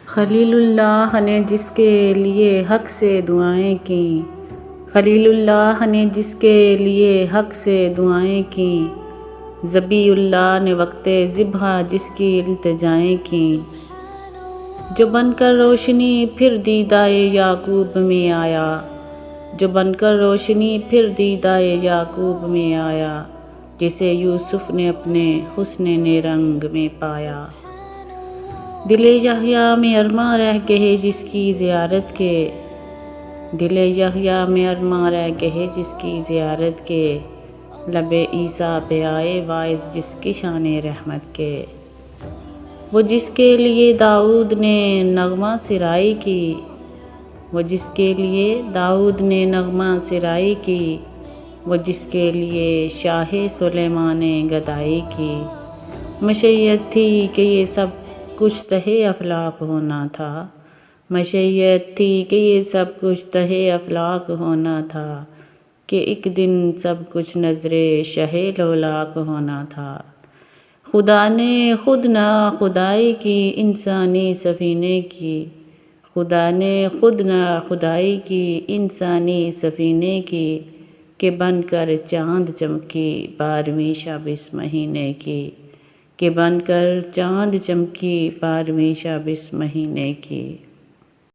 خلیل اللہ نے جس کے لیے حق سے دعائیں کیں، خلیل اللہ نے جس کے لیے حق سے دعائیں کیں، ذبیح اللہ نے وقت ذبح جس کی التجائیں کیں، جو بن کر روشنی پھر دیدائے یعقوب میں آیا، جو بن کر روشنی پھر دیدائے یعقوب میں آیا، جسے یوسف نے اپنے حسن نیرنگ میں پایا۔ دل یحییٰ میں ارماں رہ گئے جس کی زیارت کے، دل یحییٰ میں ارماں رہ گئے جس کی زیارت کے، لب عیسیٰ پہ آئے واعظ جس کی شان رحمت کے، وہ جس کے لیے داؤد نے نغمہ سرائی کی، وہ جس کے لیے داؤد نے نغمہ سرائی کی، وہ جس کے لیے شاہ سلیمان نے گدائی کی۔ مشیت تھی کہ یہ سب کچھ تہے افلاک ہونا تھا، مشیت تھی کہ یہ سب کچھ تہے افلاک ہونا تھا، کہ ایک دن سب کچھ نظر شہ لولاک ہونا تھا۔ خدا نے خود نہ خدائی کی انسانی سفینے کی، خدا نے خود نہ خدائی کی انسانی سفینے کی، کہ بن کر چاند چمکی 12ویں شب اس مہینے کی، کہ بن کر چاند چمکی 12ویں شب اس مہینے کی۔